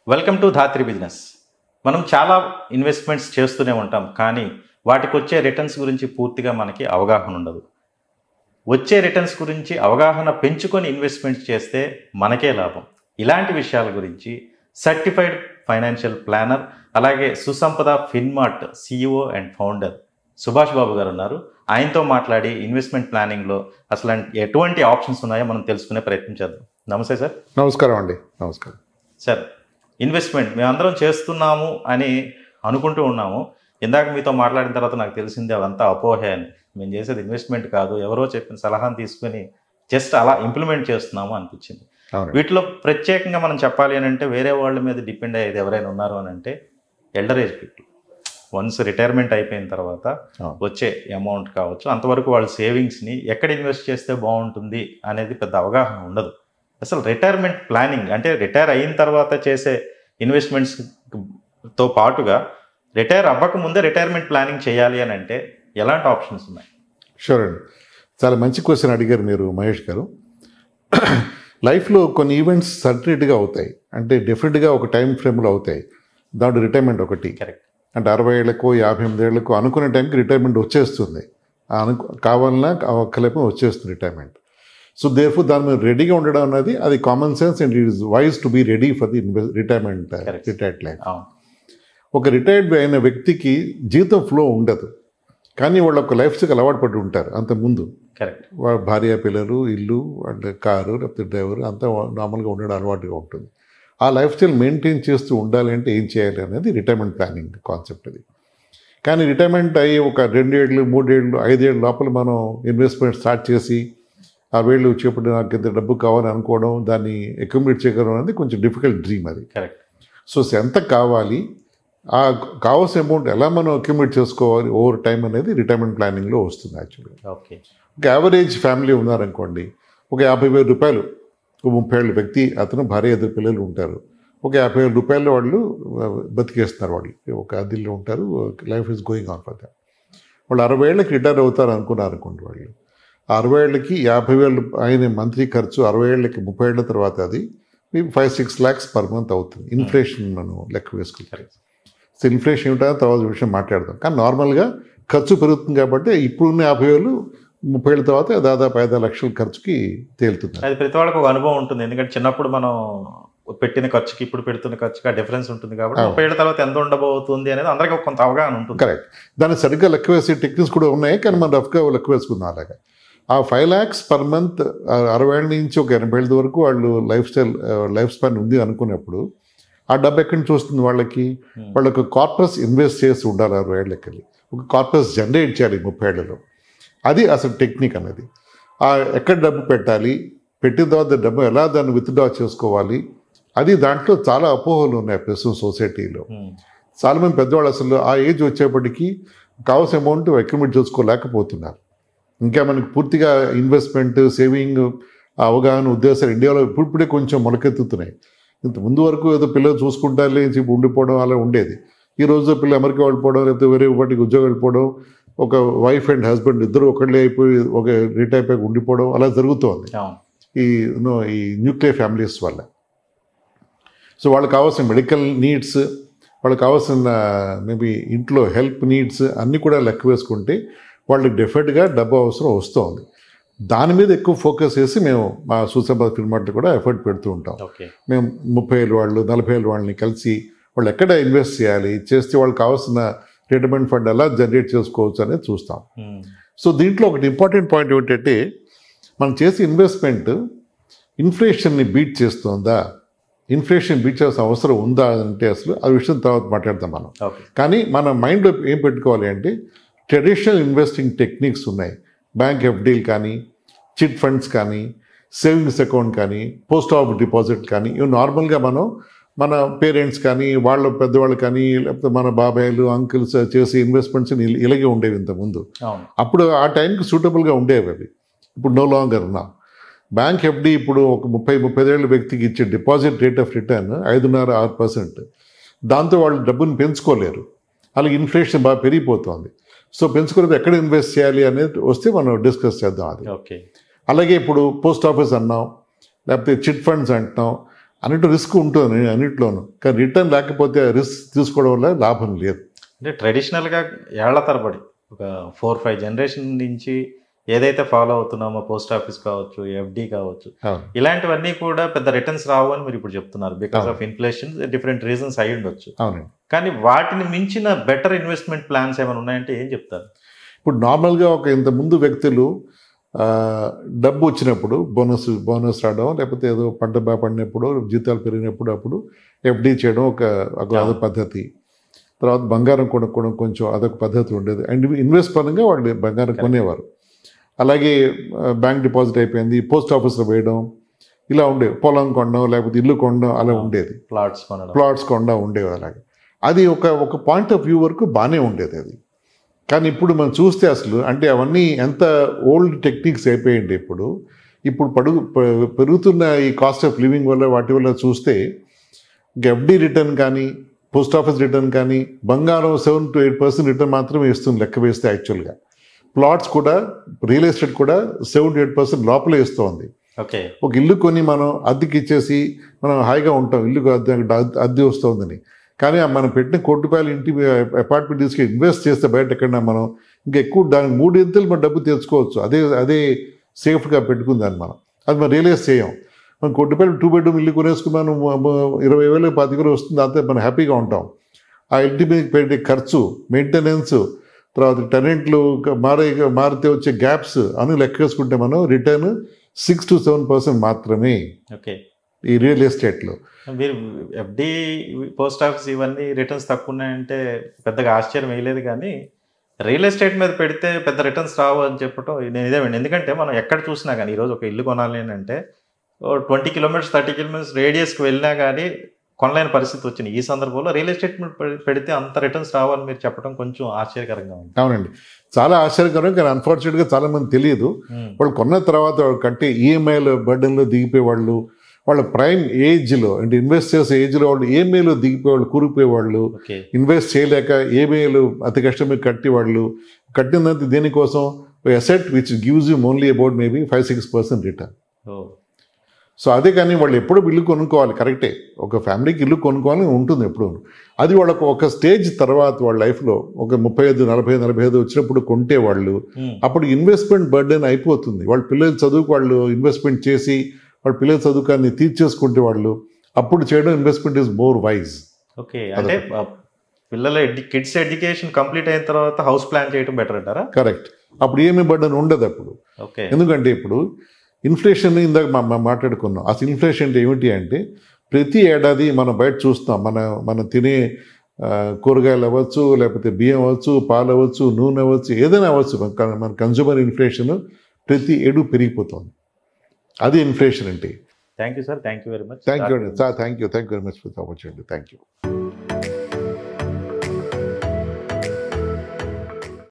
Welcome to Dhatri business. మనం చాలా investments చేస్తూనే ఉంటాం, కానీ వాటికి వచ్చే రిటర్న్స్ గురించి పూర్తిగా మనకి అవగాహన ఉండదు. వచ్చే రిటర్న్స్ గురించి అవగాహన పెంచుకొని ఇన్వెస్ట్మెంట్స్ చేస్తే మనకే లాభం. ఇలాంటి విషయాల గురించి సర్టిఫైడ్ ఫైనాన్షియల్ ప్లానర్, అలాగే సుసంపద ఫిన్మార్ట్ CEO and founder Subhash Babu గారు ఉన్నారు. ఆయనతో మాట్లాడి ఇన్వెస్ట్మెంట్ ప్లానింగ్లో అసలు ఎటువంటి ఆప్షన్స్ ఉన్నాయో మనం తెలుసుకునే ప్రయత్నం చేద్దాం. నమస్తే సార్. నమస్కారం అండి. నమస్కారం సార్. ఇన్వెస్ట్మెంట్ మేమందరం చేస్తున్నాము అని అనుకుంటూ ఉన్నాము. ఇందాక మీతో మాట్లాడిన తర్వాత నాకు తెలిసింది అదంతా అపోహే అని. మేము చేసేది ఇన్వెస్ట్మెంట్ కాదు, ఎవరో చెప్పిన సలహాను తీసుకుని జస్ట్ అలా ఇంప్లిమెంట్ చేస్తున్నాము అనిపించింది. వీటిలో ప్రత్యేకంగా మనం చెప్పాలి అని అంటే వేరే వాళ్ళ మీద డిపెండ్ అయ్యేది ఎవరైనా ఉన్నారు అని అంటే elder age people. Once retirement అయిపోయిన తర్వాత వచ్చే అమౌంట్ కావచ్చు, అంతవరకు వాళ్ళ సేవింగ్స్ని ఎక్కడ ఇన్వెస్ట్ చేస్తే బాగుంటుంది అనేది పెద్ద అవగాహన ఉండదు. అసలు రిటైర్మెంట్ ప్లానింగ్ అంటే రిటైర్ అయిన తర్వాత చేసే ఇన్వెస్ట్మెంట్స్తో పాటుగా రిటైర్ అవ్వకముందే రిటైర్మెంట్ ప్లానింగ్ చేయాలి అని అంటే ఎలాంటి ఆప్షన్స్ ఉన్నాయి? షూర్ అండి. చాలా మంచి క్వశ్చన్ అడిగారు మీరు మహేష్ గారు. లైఫ్లో కొన్ని ఈవెంట్స్ సర్టెన్గా అవుతాయి, అంటే డెఫినెట్గా ఒక టైం ఫ్రేమ్లో అవుతాయి. దాంట్లో రిటైర్మెంట్ ఒకటి. కరెక్ట్. అంటే 60 ఏళ్లకు 58 ఏళ్లకు అనుకునే టైంకి రిటైర్మెంట్ వచ్చేస్తుంది. కావాలన్నా ఒక్కలేపో వచ్చేస్తుంది రిటైర్మెంట్. సో దేర్ఫోర్ దాని మీద రెడీగా ఉండడం అనేది అది common sense and it is wise to be ready for the retirement retired life. ఒక రిటైర్డ్ అయిన వ్యక్తికి జీతం ఫ్లో ఉండదు, కానీ వాళ్ళు ఒక లైఫ్ స్టైల్ అలవాటు పడి ఉంటారు అంతకుముందు. కరెక్ట్. వాళ్ళ భార్య పిల్లలు, ఇల్లు, వాళ్ళ కారు, లేకపోతే డ్రైవర్ అంతా నార్మల్గా ఉండడం అలవాటుగా ఉంటుంది. ఆ లైఫ్ స్టైల్ మెయింటైన్ చేస్తూ ఉండాలి అంటే ఏం చేయాలి అనేది రిటైర్మెంట్ ప్లానింగ్ కాన్సెప్ట్ అది. కానీ రిటైర్మెంట్ అయ్యి ఒక 2 ఏళ్ళు 3 ఏళ్ళు 5 ఏళ్ళ లోపల మనం ఇన్వెస్ట్మెంట్ స్టార్ట్ చేసి ఆ వేళ్ళు వచ్చేప్పుడు నాకు ఇంత డబ్బు కావాలని అనుకోవడం, దాన్ని అక్యుములేట్ చేయడం అనేది కొంచెం డిఫికల్ట్ డ్రీమ్ అది. కరెక్ట్. సో ఎంత కావాలి, ఆ కావాల్సిన అమౌంట్ ఎలా మనం అక్యుములేట్ చేసుకోవాలి ఓవర్ టైం అనేది రిటైర్మెంట్ ప్లానింగ్లో వస్తుంది యాక్చువల్గా. ఓకే. ఒక యావరేజ్ ఫ్యామిలీ ఉన్నారనుకోండి, ఒక 50,000 రూపాయలు, ఒక 30 ఏళ్ళ వ్యక్తి, అతను భార్య 2 పిల్లలు ఉంటారు. ఒక 50,000 రూపాయలు వాళ్ళు బతికేస్తున్నారు. వాళ్ళు ఒక అదిల్లో ఉంటారు. Life is going on for that. వాళ్ళు 60 ఏళ్ళకి రిటైర్ అవుతారు అనుకున్నారు అనుకోండి. వాళ్ళు 60 ఏళ్ళకి 50,000 అయిన మంత్లీ ఖర్చు 60 ఏళ్ళకి 30 ఏళ్ళ తర్వాత అది 5-6 lakhs పర్ మంత్ అవుతుంది. ఇన్ఫ్లేషన్ మనం లెక్క వేసుకుంటారు. సో ఇన్ఫ్లేషన్ ఏమిటో తర్వాత విషయం మాట్లాడదాం. కానీ నార్మల్గా ఖర్చు పెరుగుతుంది కాబట్టి ఇప్పుడున్న 50,000 30 ఏళ్ళ తర్వాత దాదాపు 5 లక్షల ఖర్చుకి తేలుతుంది. అది ప్రతి వాళ్ళకి ఒక అనుభవం ఉంటుంది. ఎందుకంటే చిన్నప్పుడు మనం పెట్టిన ఖర్చుకి ఇప్పుడు పెడుతున్న ఖర్చుకి ఆ డిఫరెన్స్ ఉంటుంది కాబట్టి 30 ఏళ్ళ తర్వాత ఎంత ఉండబోతుంది అనేది అందరికీ కొంత అవగాహన ఉంటుంది. కరెక్ట్. దాన్ని సరిగ్గా లెక్క వేసే టెక్నిక్స్ కూడా ఉన్నాయి, కానీ మనం రఫ్గా లెక్క వేసుకుందాం. అలాగా ఆ 5 lakhs పర్ మంత్ 60 ఏళ్ళ నుంచి ఒక 80 ఏళ్ళ వరకు వాళ్ళు లైఫ్ స్పాన్ ఉంది అనుకున్నప్పుడు ఆ డబ్బు ఎక్కడి నుంచి వస్తుంది వాళ్ళకి? వాళ్ళకి కార్పస్ ఇన్వెస్ట్ చేసి ఉండాలి. 60 ఏళ్ళకి ఒక కార్పస్ జనరేట్ చేయాలి 30 ఏళ్లలో. అది అసలు టెక్నిక్ అనేది. ఎక్కడ డబ్బు పెట్టాలి, పెట్టిన తర్వాత డబ్బు ఎలా దాన్ని విత్డ్రా చేసుకోవాలి, అది దాంట్లో చాలా అపోహలు ఉన్నాయి ప్రస్తుతం సొసైటీలో. చాలామంది పెద్దవాళ్ళు అసలు ఆ ఏజ్ వచ్చేప్పటికీ కావాల్సిన అమౌంట్ అక్యుములేట్ చేసుకోలేకపోతున్నారు. ఇంకా మనకి పూర్తిగా ఇన్వెస్ట్మెంట్, సేవింగ్ అవగాహన ఉద్దేశాలు ఇండియాలో ఇప్పుడిప్పుడే కొంచెం మొలకెత్తుతున్నాయి. ఇంత ముందు వరకు ఏదో పిల్లలు చూసుకుంటారులే చెప్పి ఉండిపోవడం అలా ఉండేది. ఈ రోజు పిల్లలు అమెరికా వెళ్ళిపోవడం, లేకపోతే వేరే వాటికి ఉద్యోగం వెళ్ళిపోవడం, ఒక వైఫ్ అండ్ హస్బెండ్ ఇద్దరు ఒకళ్ళే అయిపోయి ఒక రిటైర్ అయిపోయి ఉండిపోవడం అలా జరుగుతోంది ఈ న్యూక్లియర్ ఫ్యామిలీస్ వల్ల. సో వాళ్ళకి కావాల్సిన మెడికల్ నీడ్స్, వాళ్ళకి కావాల్సిన మేబీ ఇంట్లో హెల్ప్ నీడ్స్ అన్నీ కూడా లెక్క వేసుకుంటే వాళ్ళకి డెఫినెట్గా డబ్బు అవసరం వస్తుంది. దాని మీద ఎక్కువ ఫోకస్ చేసి మేము మా సుసంపద ఫిన్మార్ట్లో కూడా ఎఫర్ట్ పెడుతూ ఉంటాం. మేము 30 ఏళ్ళ వాళ్ళు 40 ఏళ్ళ వాళ్ళని కలిసి వాళ్ళు ఎక్కడ ఇన్వెస్ట్ చేయాలి, చేస్తే వాళ్ళకి కావాల్సిన రిటైర్మెంట్ ఫండ్ ఎలా జనరేట్ చేసుకోవచ్చు అనేది చూస్తాం. సో దీంట్లో ఒకటి ఇంపార్టెంట్ పాయింట్ ఏమిటంటే, మనం చేసే ఇన్వెస్ట్మెంట్ ఇన్ఫ్లేషన్ని బీట్ చేస్తుందా, ఇన్ఫ్లేషన్ బీట్ చేయాల్సిన అవసరం ఉందా అంటే అసలు ఆ విషయం తర్వాత మాట్లాడతాం మనం. కానీ మన మైండ్లో ఏం పెట్టుకోవాలి అంటే, ట్రెడిషనల్ ఇన్వెస్టింగ్ టెక్నిక్స్ ఉన్నాయి. బ్యాంక్ ఎఫ్డీలు కానీ, చిట్ ఫండ్స్ కానీ, సేవింగ్స్ అకౌంట్ కానీ, పోస్ట్ ఆఫ్ డిపాజిట్ కానీ, ఇవి నార్మల్గా మన పేరెంట్స్ కానీ, వాళ్ళ పెద్దవాళ్ళు కానీ, లేకపోతే మన బాబాయ్లు అంకుల్స్ చేసే ఇన్వెస్ట్మెంట్స్ ఇలాగే ఉండేవి ఇంతకుముందు. అప్పుడు ఆ టైంకి సూటబుల్గా ఉండేవి అవి. ఇప్పుడు నో లాంగర్ నా బ్యాంక్ ఎఫ్డీ ఇప్పుడు ఒక 30-35 ఏళ్ళ వ్యక్తికి ఇచ్చే డిపాజిట్ రేట్ ఆఫ్ రిటర్న్ 5.5%. దాంతో వాళ్ళు డబ్బుని పెంచుకోలేరు. అలాగే ఇన్ఫ్లేషన్ బాగా పెరిగిపోతుంది. సో పెంచుకునేది ఎక్కడ ఇన్వెస్ట్ చేయాలి అనేది వస్తే మనం డిస్కస్ చేద్దాం అది. ఓకే. అలాగే ఇప్పుడు పోస్ట్ ఆఫీస్ అన్నాం, లేకపోతే చిట్ ఫండ్స్ అంటున్నాం, అన్నిటి రిస్క్ ఉంటుంది అన్నిట్లోనూ, కానీ రిటర్న్ లేకపోతే రిస్క్ తీసుకోవడం వల్ల లాభం లేదు. అంటే ట్రెడిషనల్గా ఏళ్ల తరబడి ఒక 4-5 జనరేషన్ నుంచి ఏదైతే ఫాలో అవుతున్నామో పోస్ట్ ఆఫీస్ కావచ్చు, ఎఫ్డి కావచ్చు, అవును ఇలాంటివన్నీ కూడా పెద్ద రిటర్న్స్ రావు అని మీరు ఇప్పుడు చెప్తున్నారు. బికాస్ అవును. ఆఫ్ ఇన్ఫ్లేషన్ డిఫరెంట్ రీజన్స్ అయి ఉండొచ్చు. అవునండి. కానీ వాటిని మించిన బెటర్ ఇన్వెస్ట్మెంట్ ప్లాన్స్ ఏమైనా ఉన్నాయంటే ఏం చెప్తారు? ఇప్పుడు నార్మల్గా ఒక ఇంతకుముందు వ్యక్తులు డబ్బు వచ్చినప్పుడు బోనస్ రావడం, లేకపోతే ఏదో పంట బాగా పడినప్పుడు, జీతాలు పెరిగినప్పుడు అప్పుడు ఎఫ్డి చేయడం ఒక అదొక పద్ధతి. తర్వాత బంగారం కొనుక్కోవడం కొంచెం అదొక పద్ధతి ఉండేది. అండ్ ఇన్వెస్ట్ పరంగా వాళ్ళు బంగారం కొనేవారు. అలాగే బ్యాంక్ డిపాజిట్ అయిపోయింది, పోస్ట్ ఆఫీస్లో వేయడం, ఇలా ఉండేవి. పొలం కొనడం, లేకపోతే ఇల్లు కొనడం, అలా ఉండేది. ప్లాట్స్ కొనడం ఉండేవి. అలాగే అది ఒక పాయింట్ ఆఫ్ వ్యూ వరకు బాగానే ఉండేది అది. కానీ ఇప్పుడు మనం చూస్తే అసలు అంటే అవన్నీ ఎంత ఓల్డ్ టెక్నిక్స్ అయిపోయింది. ఇప్పుడు పెరుగుతున్న ఈ కాస్ట్ ఆఫ్ లివింగ్ వల్ల వాటి వల్ల చూస్తే ఎఫ్డి రిటర్న్ కానీ, పోస్ట్ ఆఫీస్ రిటర్న్ కానీ, బంగారం 7 to 8% రిటర్న్ మాత్రమే ఇస్తుంది లెక్క వేస్తే. యాక్చువల్గా ప్లాట్స్ కూడా, రియల్ ఎస్టేట్ కూడా 7 to 8% లోపలే ఇస్తుంది. ఓకే, ఒక ఇల్లు కొని మనం అద్దెకి ఇచ్చేసి మనం హాయిగా ఉంటాం, ఇల్లు అద్దె వస్తుందని. కానీ మనం పెట్టిన ₹1,00,00,000 ఇంటి అపార్ట్మెంట్ తీసుకు ఇన్వెస్ట్ చేస్తే బయట ఎక్కడన్నా మనం ఇంకా ఎక్కువ దానికి 3 ఇంతలు మనం డబ్బు తెచ్చుకోవచ్చు. అదే సేఫ్గా పెట్టుకుందాన్ని మనం. అది మనం రియలైజ్ చేయం. మనం ₹1,00,00,000 2 bedroom ఇల్లు కొనేసుకుని మనం 20,000 25,000 వస్తుంది, అంతే మనం హ్యాపీగా ఉంటాం. ఆ ఇంటి మీద పెట్టే ఖర్చు, మెయింటెనెన్స్, తర్వాత టెనెంట్లు మారితే వచ్చే గ్యాప్స్ అన్నీ లెక్కేసుకుంటే మనం రిటర్న్ 6 to 7% మాత్రమే ఓకే ఈ రియల్ ఎస్టేట్లో. మీరు ఎఫ్డి, పోస్ట్ ఆఫీస్ ఇవన్నీ రిటర్న్స్ తక్కువ ఉన్నాయంటే పెద్దగా ఆశ్చర్యం వేయలేదు. కానీ రియల్ ఎస్టేట్ మీద పెడితే పెద్ద రిటర్న్స్ రావు అని చెప్పడం నేను ఇదేమండి. ఎందుకంటే మనం ఎక్కడ చూసినా కానీ ఈరోజు ఒక ఇల్లు కొనాలి అంటే 20 kilometers 30 kilometers రేడియస్కి వెళ్ళినా కానీ కొనలేని పరిస్థితి వచ్చింది. ఈ సందర్భంలో రియల్ ఎస్టేట్ మీద పెడితే అంత రిటర్న్స్ రావని మీరు చెప్పడం కొంచెం ఆశ్చర్యకరంగా ఉంది. అవునండి, చాలా ఆశ్చర్యకరం. కానీ అన్ఫార్చునేట్గా చాలా మంది తెలియదు. వాళ్ళు కొన్న తర్వాత వాళ్ళు కట్టే ఈఎంఐల బర్డెన్లో దిగిపోయేవాళ్ళు, వాళ్ళ ప్రైమ్ ఏజ్లో అంటే ఇన్వెస్ట్ చేసే ఏజ్లో వాళ్ళు ఈఎంఐలో దిగిపోయేవాళ్ళు, కూరిపోయేవాళ్ళు. ఇన్వెస్ట్ చేయలేక ఈఎంఐలు అతి కష్టమే కట్టేవాళ్ళు. కట్టినంత దేనికోసం asset which gives you only about maybe 5-6% return. So అదే, కానీ వాళ్ళు ఎప్పుడు ఇల్లు కొనుక్కోవాలి, కరెక్టే. ఒక ఫ్యామిలీకి ఇల్లు కొనుక్కోవాలని ఉంటుంది ఎప్పుడు. అది వాళ్ళకు ఒక స్టేజ్ తర్వాత వాళ్ళ లైఫ్లో ఒక 35, 40, 45 వచ్చినప్పుడు కొంటే వాళ్ళు అప్పుడు ఇన్వెస్ట్మెంట్ బర్డెన్ అయిపోతుంది. వాళ్ళ పిల్లల చదువుకు వాళ్ళు ఇన్వెస్ట్మెంట్ చేసి వాళ్ళ పిల్లల చదువుకాన్ని తీర్చేసుకుంటే వాళ్ళు అప్పుడు చేయడం investment is more wise. Okay, అంటే పిల్లల కిడ్స్ ఎడ్యుకేషన్ కంప్లీట్ అయిన తర్వాత హౌస్ ప్లాన్ చేయడం బెటర్ అంటారా? కరెక్ట్. అప్పుడు ఏమీ బర్డెన్ ఉండదు అప్పుడు. ఓకే, ఎందుకంటే ఇప్పుడు ఇన్ఫ్లేషన్ ఇందాక మాట్లాడుకున్నాం. అసలు ఇన్ఫ్లేషన్ ఏమిటి అంటే ప్రతి ఏడాది మనం బయట చూస్తాం, మనం తినే కూరగాయలు అవ్వచ్చు, లేకపోతే బియ్యం అవ్వచ్చు, పాలు అవ్వచ్చు, నూనె అవ్వచ్చు, ఏదైనా అవ్వచ్చు, మన కన్జ్యూమర్ ఇన్ఫ్లేషన్ ప్రతి ఏడు పెరిగిపోతుంది. అది ఇన్ఫ్లేషన్ అంటే. Thank you sir, thank you very much. Thank you very much for the opportunity. Thank you.